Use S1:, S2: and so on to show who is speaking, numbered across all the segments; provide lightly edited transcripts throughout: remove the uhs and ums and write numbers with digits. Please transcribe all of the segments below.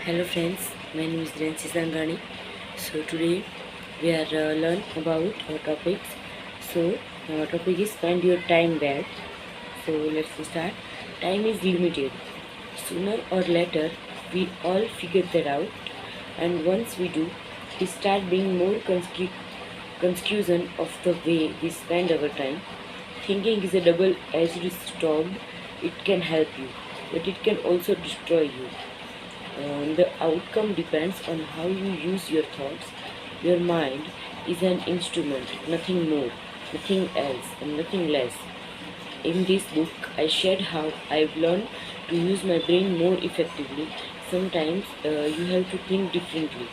S1: Hello friends, my name is Nancy Sangani. So today we are learn about our topics. So our topic is spend your time well. So let's start. Time is limited. Sooner or later we all figure that out, and once we do, we start being more conscious of the way we spend our time. Thinking is a double-edged sword. It can help you, but it can also destroy you. The outcome depends on how you use your thoughts. Your mind is an instrument, nothing more, nothing else, and nothing less. In this book, I shared how I've learned to use my brain more effectively. Sometimes you have to think differently,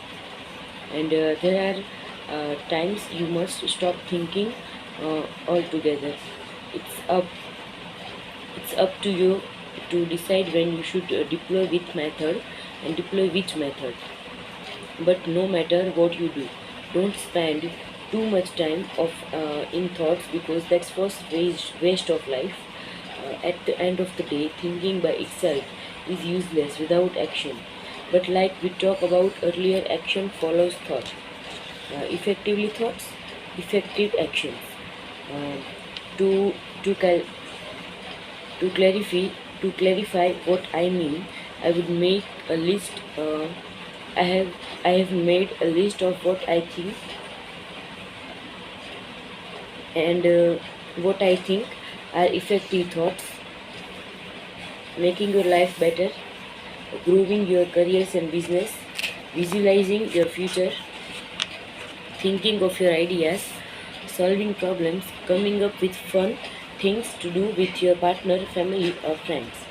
S1: and there are times you must stop thinking altogether. It's up, it's up to you to decide when you should deploy which method and deploy which method. But no matter what you do, don't spend too much time in thoughts, because that's first waste of life. At the end of the day, thinking by itself is useless without action. But like we talked about earlier, action follows thought. Effectively thoughts, effective actions. Uh, to to cal- to clarify what I mean, I would make a list. I have I have made a list of what I think and what I think are effective thoughts: making your life better, growing your careers and business, visualizing your future, thinking of your ideas, solving problems, coming up with fun things to do with your partner, family, or friends.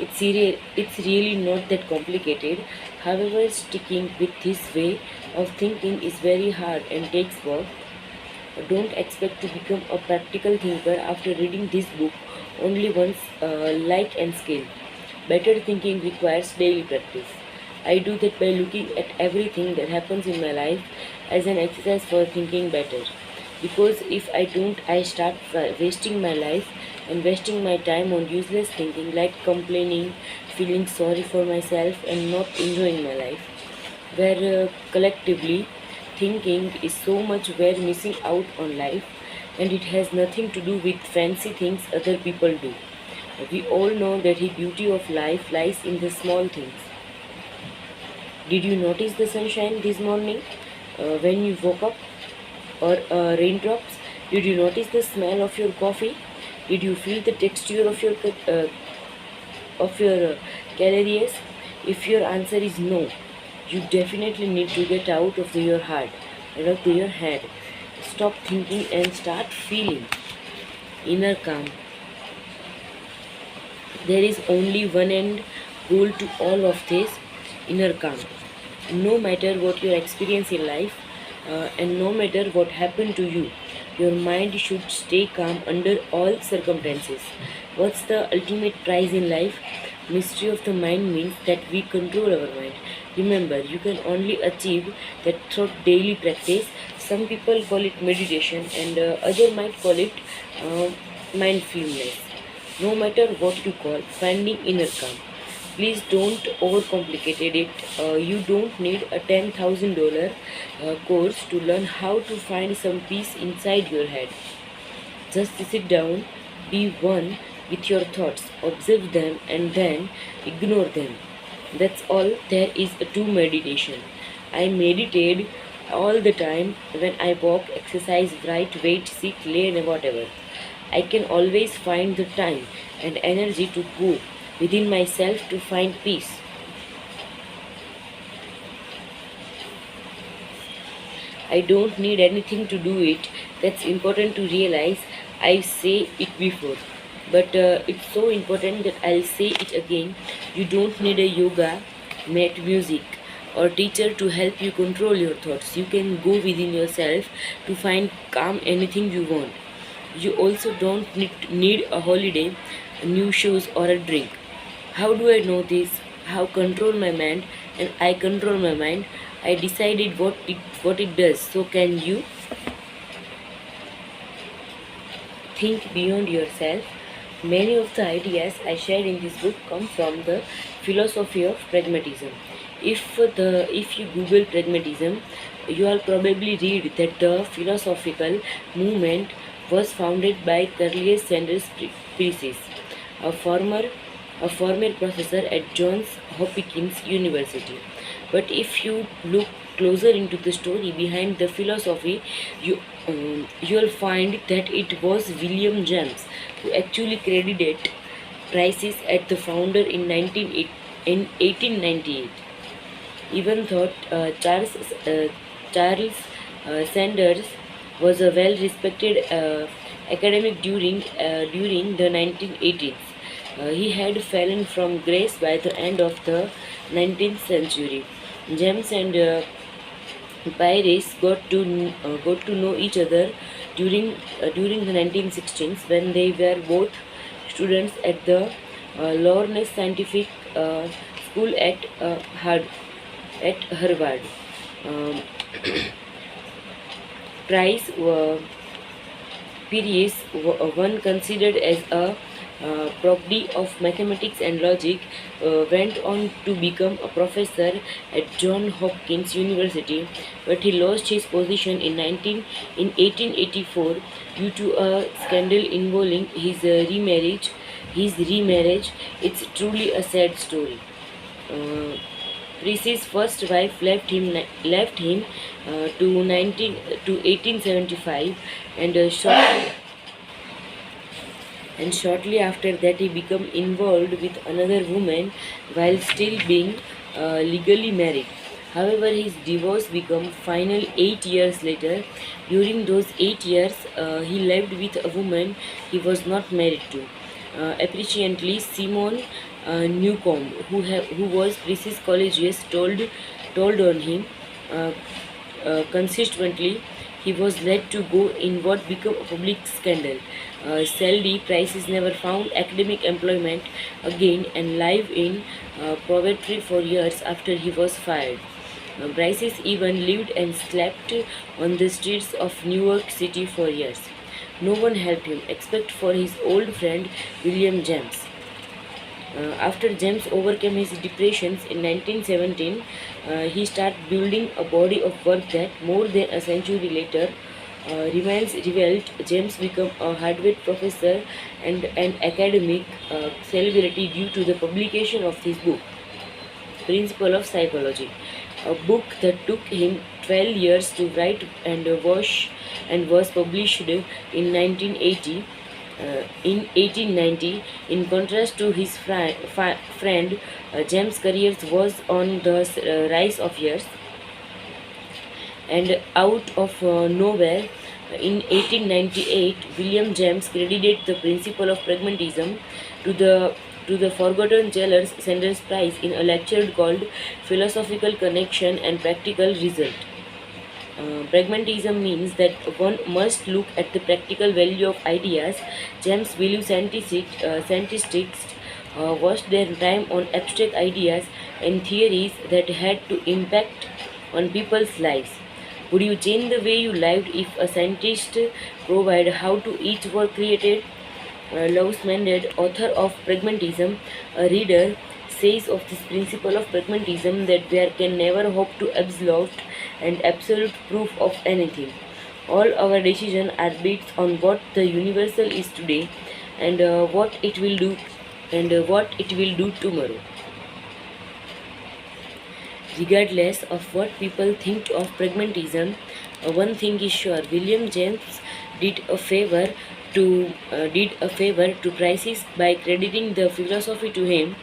S1: It's really not that complicated. However, sticking with this way of thinking is very hard and takes work. Don't expect to become a practical thinker after reading this book only once, like and skill. Better thinking requires daily practice. I do that by looking at everything that happens in my life as an exercise for thinking better. Because if I don't, I start wasting my life and wasting my time on useless thinking, like complaining, feeling sorry for myself, and not enjoying my life. Where collectively thinking is so much we're missing out on life, and it has nothing to do with fancy things other people do. We all know that the beauty of life lies in the small things. Did you notice the sunshine this morning when you woke up, or raindrops? Did you notice the smell of your coffee? Did you feel the texture of your calories? If your answer is no, you definitely need to get out of your heart and out of your head. Stop thinking and start feeling. Inner calm. There is only one end goal to all of this: inner calm. No matter what your experience in life, and no matter what happened to you, your mind should stay calm under all circumstances. What's the ultimate prize in life? Mystery of the mind means that we control our mind. Remember, you can only achieve that through daily practice. Some people call it meditation, and other might call it uh, mindfulness. No matter what you call, finding inner calm. Please don't overcomplicate it. You don't need a $10,000 course to learn how to find some peace inside your head. Just sit down, be one with your thoughts, observe them, and then ignore them. That's all there is to meditation. I meditate all the time when I walk, exercise, write, wait, sit, lay, and whatever. I can always find the time and energy to go within myself to find peace. I don't need anything to do it. That's important to realize. I say it before, but it's so important that I'll say it again. You don't need a yoga mat, music, or teacher to help you control your thoughts. You can go within yourself to find calm anything you want. You also don't need a holiday, new shoes, or a drink. How do I know this? How control my mind, and I control my mind. I decided what it does. So can you think beyond yourself? Many of the ideas I shared in this book come from the philosophy of pragmatism. If you Google pragmatism, you will probably read that the philosophical movement was founded by Cornelius Sanders Peirce, a former a former professor at Johns Hopkins University. But if you look closer into the story behind the philosophy, you'll find that it was William James who actually credited Prices at the founder in 1898. Even though Charles Sanders was a well-respected academic during the 1980s. He had fallen from grace by the end of the 19th century. James and Pirates got to know each other during the 1916s when they were both students at the Lawrence Scientific School at Harvard. Um, Price Peirce, one considered as a prodigy of mathematics and logic, went on to become a professor at Johns Hopkins University, but he lost his position in 1884 due to a scandal involving his remarriage. It's truly a sad story. Uh, Price's first wife left him to 1875, and shortly after that he became involved with another woman while still being legally married. However, his divorce became final 8 years later. During those 8 years, he lived with a woman he was not married to. Appreciably, Simone Newcomb, who was Price's colleagues, told on him uh, consistently. He was led to go in what became a public scandal. Sadly, Price never found academic employment again and lived in poverty for years after he was fired. Bryce even lived and slept on the streets of New York City for years. No one helped him except for his old friend William James. After James overcame his depressions in 1917, he started building a body of work that, more than a century later, remains relevant. James became a Harvard professor and an academic celebrity due to the publication of his book, Principle of Psychology, a book that took him 12 years to write and was published in 1980. In 1890, in contrast to his friend, James' career was on the rise of years, and out of nowhere, in 1898, William James credited the principle of pragmatism to the forgotten Charles Sanders Price in a lecture called Philosophical Connection and Practical Result. Pragmatism means that one must look at the practical value of ideas. James believed scientists wasted their time on abstract ideas and theories that had to impact on people's lives. Would you change the way you lived if a scientist provided how to each were created? Lewis Mended, author of Pragmatism, a reader, says of this principle of pragmatism that there can never hope to absolute proof of anything. All our decisions are based on what the universal is today and what it will do tomorrow. Regardless of what people think of pragmatism, one thing is sure: William James did a favor to Price by crediting the philosophy to him,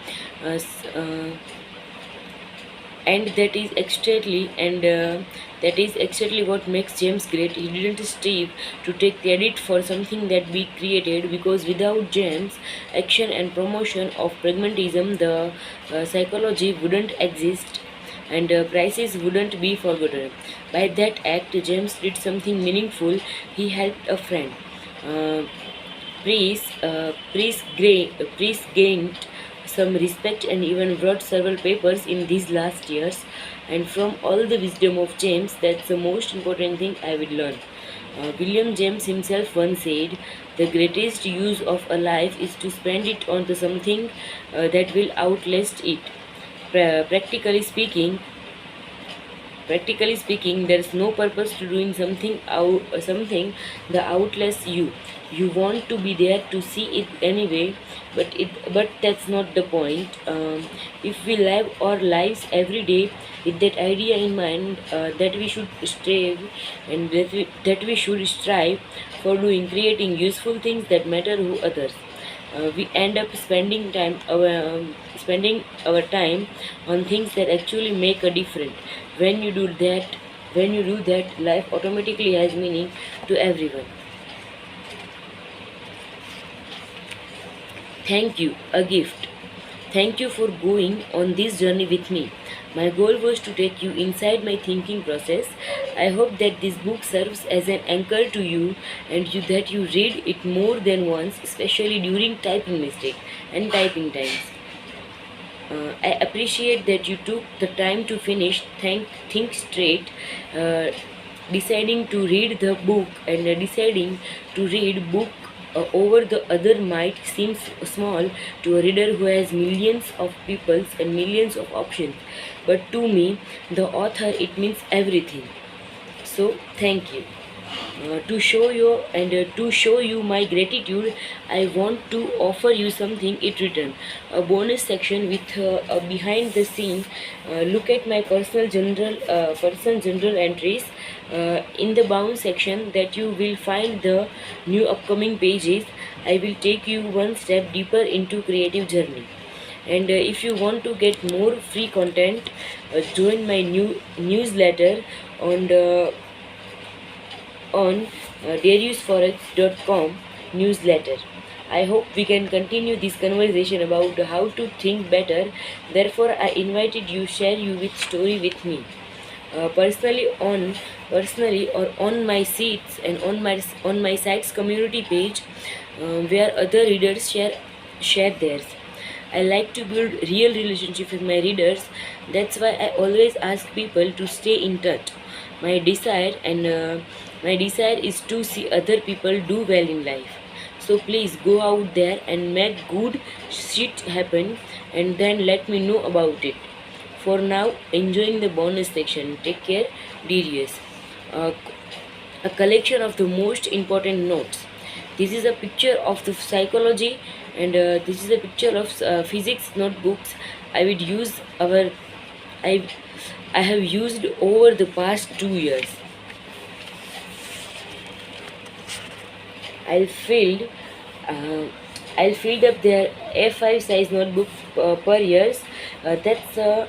S1: uh, s- uh, and that is exactly what makes James great. He didn't strive to take credit for something that we created, because without James' action and promotion of pragmatism, the psychology wouldn't exist, and prices wouldn't be forgotten. By that act, James did something meaningful. He helped a friend. Uh, Priest gained some respect and even wrote several papers in these last years. And from all the wisdom of James, that's the most important thing I will learn. William James himself once said, "The greatest use of a life is to spend it on the something that will outlast it." practically speaking, there is no purpose to doing something that outlasts you. You want to be there to see it anyway, but that's not the point. If we live our lives every day with that idea in mind, that we should strive and that we should strive for doing creating useful things that matter to others, we end up spending our time on things that actually make a difference. When you do that, life automatically has meaning to everyone. Thank you, a gift. Thank you for going on this journey with me. My goal was to take you inside my thinking process. I hope that this book serves as an anchor to you and that you read it more than once, especially during typing mistake and typing times. I appreciate that you took the time to think straight, uh, deciding to read the book and deciding to read book over the other might seem small to a reader who has millions of peoples and millions of options, but to me, the author, it means everything. So thank you. To show you my gratitude, I want to offer you something in return. A bonus section with a behind the scene look at my personal general entries. In the bound section that you will find the new upcoming pages. I will take you one step deeper into creative journey. And if you want to get more free content, join my new newsletter on dariusforex.com newsletter. I hope we can continue this conversation about how to think better. Therefore, I invited you share you with story with me. Personally or on my seats and on my sites community page, where other readers share theirs. I like to build real relationship with my readers. That's why I always ask people to stay in touch. My desire and my desire is to see other people do well in life. So please go out there and make good shit happen, and then let me know about it. For now, enjoying the bonus section. Take care, Darius. Uh, a collection of the most important notes. This is a picture of the psychology, and this is a picture of physics notebooks I would use our I I have used over the past 2 years. I'll filled uh, I'll filled up their A5 size notebook per years. That's a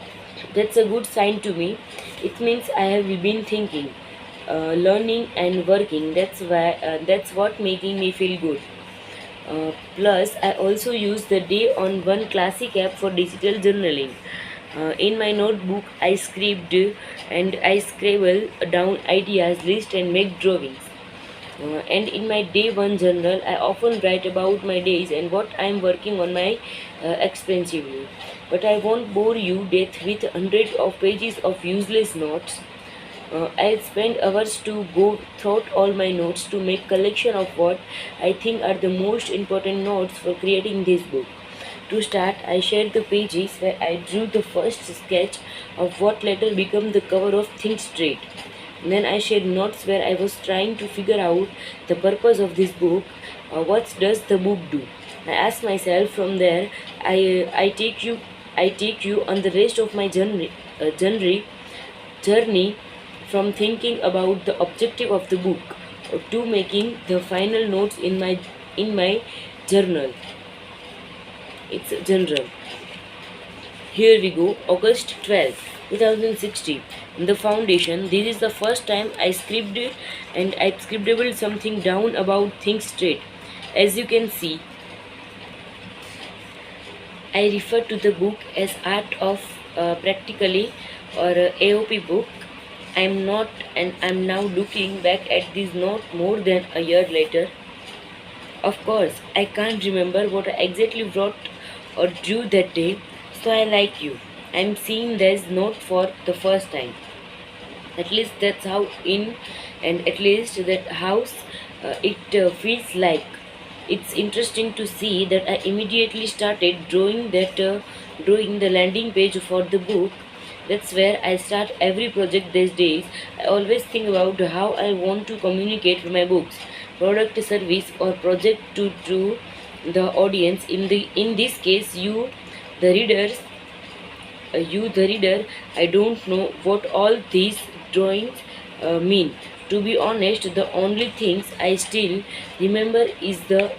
S1: good sign to me. It means I have been thinking, learning and working. That's what making me feel good. Plus, I also use the Day on One Classic app for digital journaling. In my notebook, I scribble down ideas, list, and make drawings. And in my day one journal, I often write about my days and what I am working on my expensively. But I won't bore you death with hundreds of pages of useless notes. I'll spend hours to go through all my notes to make collection of what I think are the most important notes for creating this book. To start, I shared the pages where I drew the first sketch of what later became the cover of Think Straight. Then I shared notes where I was trying to figure out the purpose of this book. What does the book do? I asked myself from there. I take you on the rest of my journey from thinking about the objective of the book to making the final notes in my journal. It's a general. Here we go. August 12th, 2016. In the foundation, this is the first time I scribbled something down about Think Straight. As you can see, I refer to the book as Art of Practically, or AOP book. I'm now looking back at this note more than a year later. Of course, I can't remember what I exactly wrote or drew that day, so I like you. I'm seeing this note for the first time. At least that's how in, and at least that house it feels like. It's interesting to see that I immediately started drawing the landing page for the book. That's where I start every project these days. I always think about how I want to communicate with my books, product, service, or project to the audience. In this case, the readers, the reader. I don't know what all these drawings mean. To be honest, the only things I still remember is the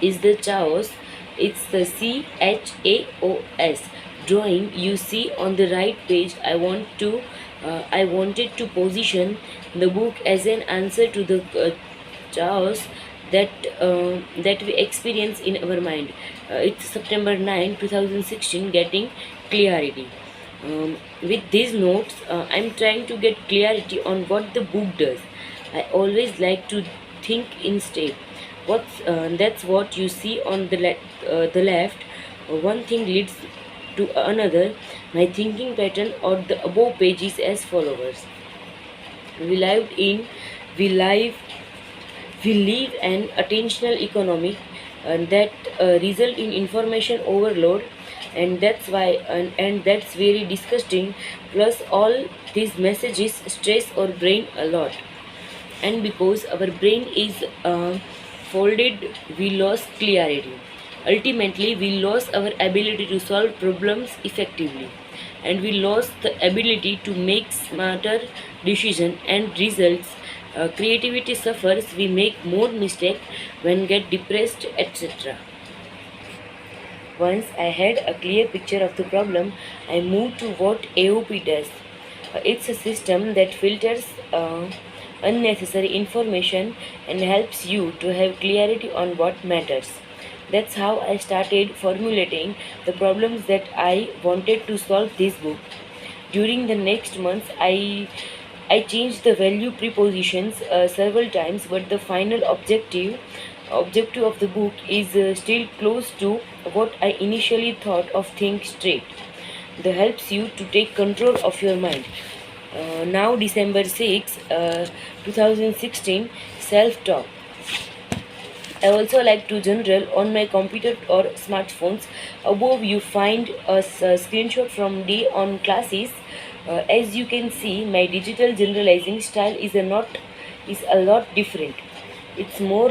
S1: chaos. It's the CHAOS drawing you see on the right page. I wanted to position the book as an answer to the chaos that we experience in our mind. It's September 9, 2016. Getting clarity. With these notes, I'm trying to get clarity on what the book does. I always like to think in step. That's what you see on the left. One thing leads to another. My thinking pattern on the above page is as follows. We lived in we live we live an attentional economy that result in information overload, and that's very disgusting. Plus all these messages stress our brain a lot, and because our brain is folded, we lose clarity. Ultimately, we lose our ability to solve problems effectively, and we lose the ability to make smarter decisions and results. Creativity suffers, we make more mistakes when get depressed, etc. Once I had a clear picture of the problem, I moved to what AOP does. It's a system that filters unnecessary information and helps you to have clarity on what matters. That's how I started formulating the problems that I wanted to solve this book. During the next months, I changed the value prepositions several times, but the final objective of the book is still close to what I initially thought of. Think straight. That helps you to take control of your mind. Now December 6, 2016, self-talk. I also like to journal on my computer or smartphones. Above you find a screenshot from day on classes. As you can see, my digital generalizing style is a lot different. It's more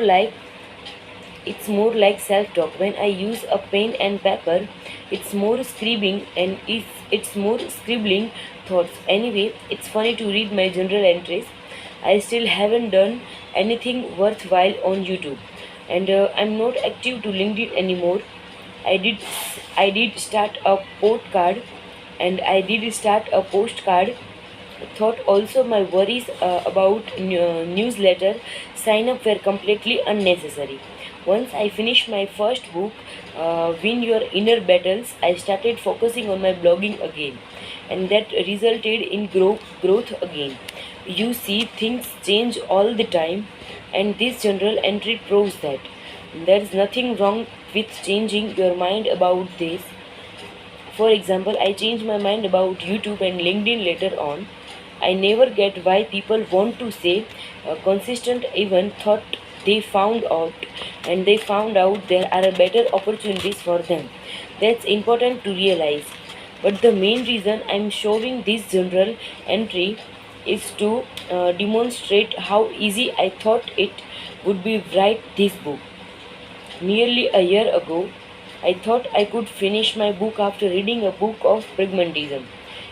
S1: like self-talk. When I use a pen and paper, it's more scribbling and it's more scribbling thoughts. Anyway, it's funny to read my journal entries. I still haven't done anything worthwhile on YouTube, and I'm not active to LinkedIn anymore. I did I did start a postcard, and I did start a postcard. Thought also my worries about newsletter sign up were completely unnecessary. Once I finished my first book, Win Your Inner Battles, I started focusing on my blogging again, and that resulted in growth again. You see, things change all the time, and this journal entry proves that. There's nothing wrong with changing your mind about this. For example, I changed my mind about YouTube and LinkedIn later on. I never get why people want to say consistent, even thought they found out there are better opportunities for them. That's important to realize. But the main reason I'm showing this general entry is to demonstrate how easy I thought it would be write this book. Nearly a year ago, I thought I could finish my book after reading a book of pragmatism.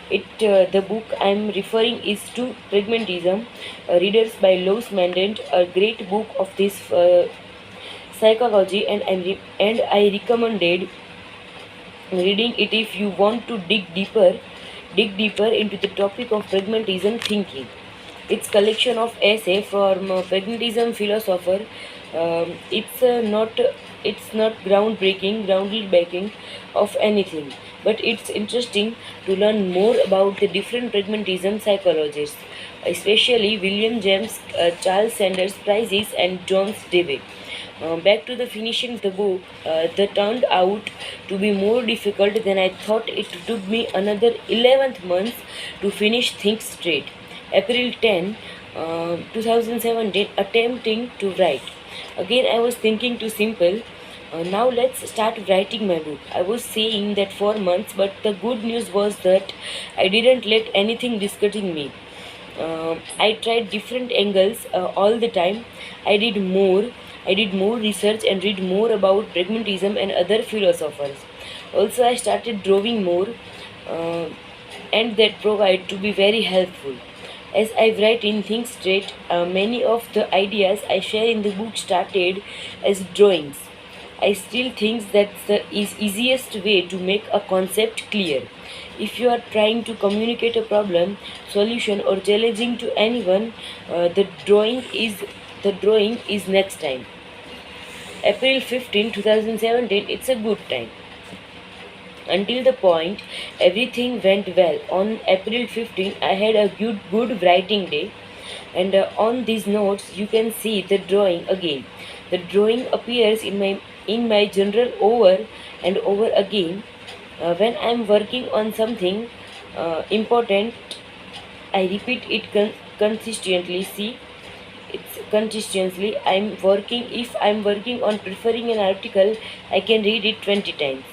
S1: The book I'm referring is to Pragmatism, Readers by Lois Mandant, a great book of this psychology, and I recommended reading it if you want to dig deeper into the topic of pragmatism thinking. It's collection of essay from pragmatism philosopher. It's not groundbreaking of anything, but it's interesting to learn more about the different pragmatism psychologists, especially William James, Charles Sanders Prices, and John Dewey. Back to the finishing the book, that turned out to be more difficult than I thought. It took me another 11 months to finish things straight. April 10, 2017, attempting to write. Again, I was thinking too simple. Now let's start writing my book. I was saying that for months, but the good news was that I didn't let anything discouraging me. I tried different angles all the time. I did more. I did more research and read more about pragmatism and other philosophers. Also, I started drawing more, uh, and that proved to be very helpful. As I write in Think Straight, many of the ideas I share in the book started as drawings. I still think that's the easiest way to make a concept clear. If you are trying to communicate a problem, solution, or challenging to anyone, the drawing is next time. April 15, 2017. It's a good time. Until the point everything went well. On April 15, I had a good writing day, and on these notes you can see the drawing again. The drawing appears in my journal over and over again. When I'm working on something important, I repeat it consistently. See, it's consistently. If I'm working on preferring an article, I can read it 20 times.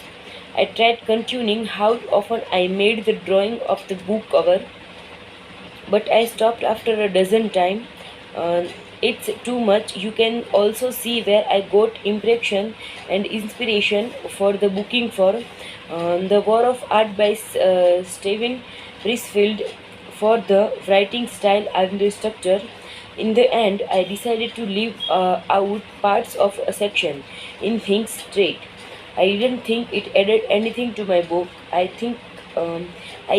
S1: I tried continuing how often I made the drawing of the book cover, but I stopped after a dozen times. Uh, it's too much. You can also see where I got impression and inspiration for the booking for The War of Art by Steven Pressfield for the writing style and the structure. In the end, I decided to leave out parts of a section in Think Straight. I didn't think it added anything to my book. I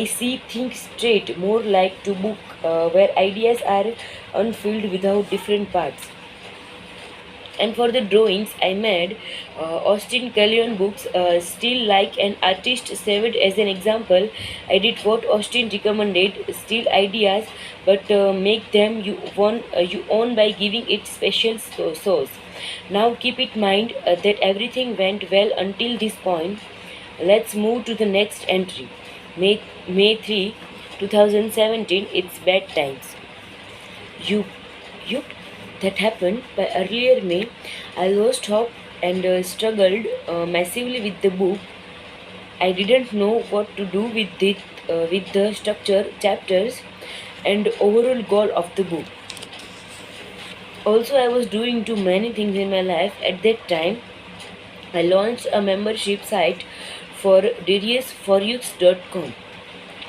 S1: see Think Straight more like to book where ideas are unfilled without different parts. And for the drawings I made, Austin Callion books, still like an artist saved as an example. I did what Austin recommended, steal ideas, but make them you own by giving it special sauce. Now keep in mind that everything went well until this point. Let's move to the next entry. May 3, 2017. It's bad times. You, you, that happened by earlier May. I lost hope and struggled massively with the book. I didn't know what to do with the structure, chapters, and overall goal of the book. Also, I was doing too many things in my life at that time. I launched a membership site for DariusForYouth.com.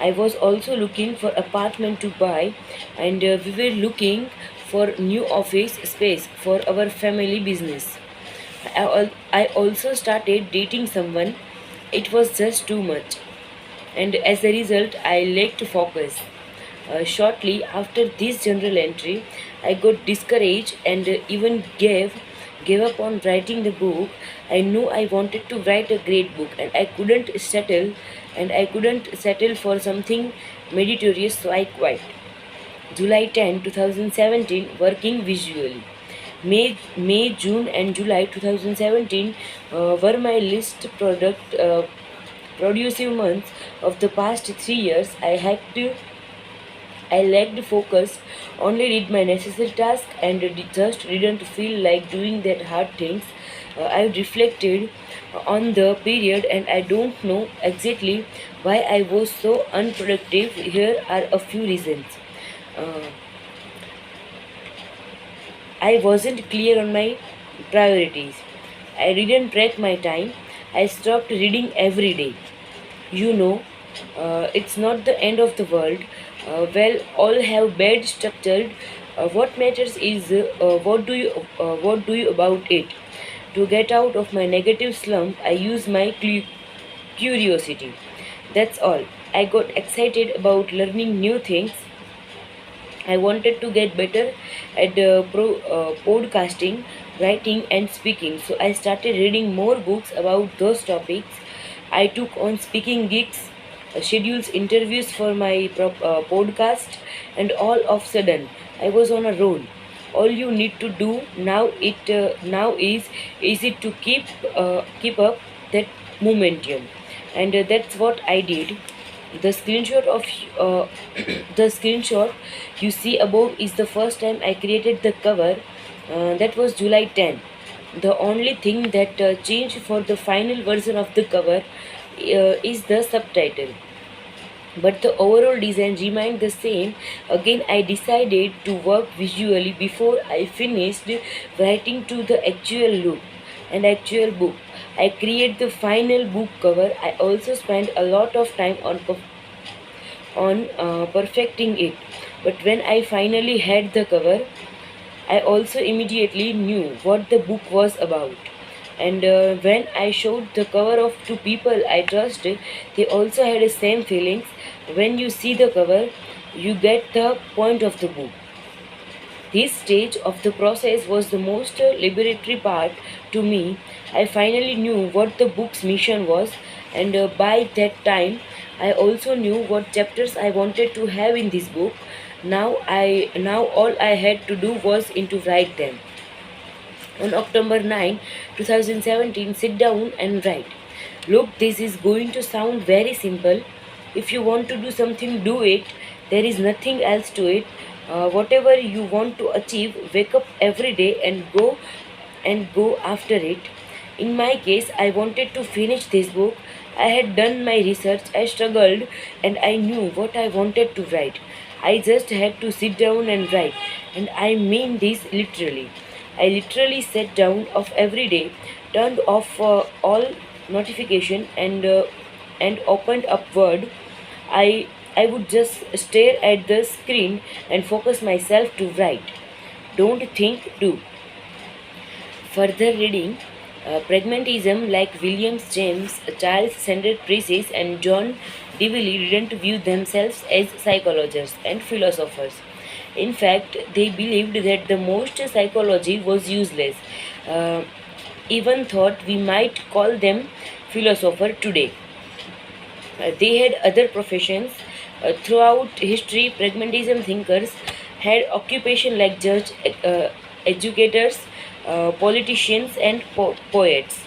S1: I was also looking for apartment to buy, and we were looking for new office space for our family business. I also started dating someone. It was just too much, and as a result, I lacked focus. Shortly after this journal entry, I got discouraged and even gave up on writing the book. I knew I wanted to write a great book, and I couldn't settle for something meritorious, so I quit. July 10, 2017, working visually. May, June, and July 2017 were my least productive months of the past 3 years. I lacked focus, only did my necessary task, and just didn't feel like doing that hard things. I reflected on the period, and I don't know exactly why I was so unproductive. Here are a few reasons. Uh, I wasn't clear on my priorities. I didn't track my time. I stopped reading every day. You know, it's not the end of the world. Well, all have bad structured. What matters is what do you about it. To get out of my negative slump, I use my curiosity. That's all. I got excited about learning new things. I wanted to get better at podcasting, writing, and speaking. So I started reading more books about those topics. I took on speaking gigs, schedules interviews for my podcast, and all of a sudden I was on a roll. All you need to do now is it to keep up that momentum, and that's what I did. The screenshot of the screenshot you see above is the first time I created the cover. That was July 10. The only thing that changed for the final version of the cover is the subtitle, but the overall design remained the same. Again, I decided to work visually before I finished writing to the actual look and actual book. I create the final book cover. I also spent a lot of time on perfecting it. But when I finally had the cover, I also immediately knew what the book was about. And when I showed the cover of to people I trusted, they also had the same feelings. When you see the cover, you get the point of the book. This stage of the process was the most liberatory part to me. I finally knew what the book's mission was, and by that time, I also knew what chapters I wanted to have in this book. Now all I had to do was to write them. On October 9, 2017, sit down and write. Look, this is going to sound very simple. If you want to do something, do it. There is nothing else to it. Whatever you want to achieve, wake up every day and go after it. In my case, I wanted to finish this book. I had done my research, I struggled, and I knew what I wanted to write. I just had to sit down and write, and I mean this literally. I literally sat down of every day, turned off all notification, and opened up Word. I would just stare at the screen and focus myself to write. Don't think, do. Further reading, pragmatism, like William James, Charles Sanders Peirce, and John Dewey, didn't view themselves as psychologists and philosophers. In fact, they believed that the most psychology was useless. Uh, Even thought we might call them philosopher today. They had other professions. Throughout history, pragmatism thinkers had occupation like judge, educators, politicians, and poets.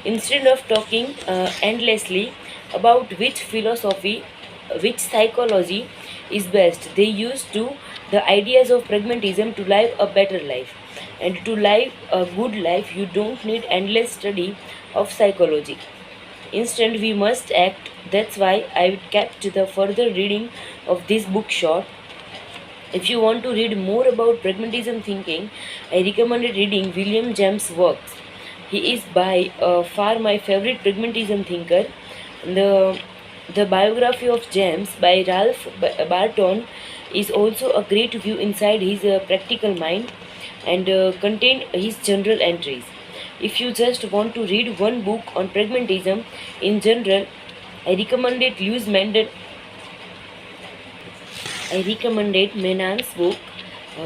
S1: Instead of talking endlessly about which philosophy, which psychology is best, they used to the ideas of pragmatism to live a better life. And to live a good life, you don't need endless study of psychology. Instead, we must act. That's why I kept the further reading of this book short. If you want to read more about pragmatism thinking, I recommend reading William James' works. He is by far my favorite pragmatism thinker. The, the biography of James by Ralph Barton is also a great view inside his practical mind and contain his journal entries. If you just want to read one book on pragmatism in general, I recommended Lewis Mendon. I recommended Menan's book,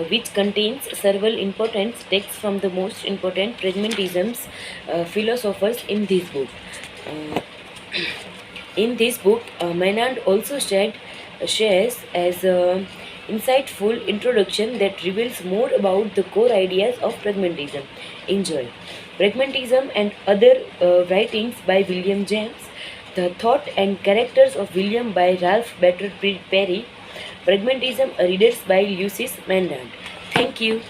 S1: which contains several important texts from the most important pragmatism's philosophers in this book. Uh, in this book, Menand also shares as an insightful introduction that reveals more about the core ideas of pragmatism. Enjoy. Pragmatism and other writings by William James, The Thought and Characters of William by Ralph Waldo Perry, Pragmatism, Readers by Lucis Menand. Thank you.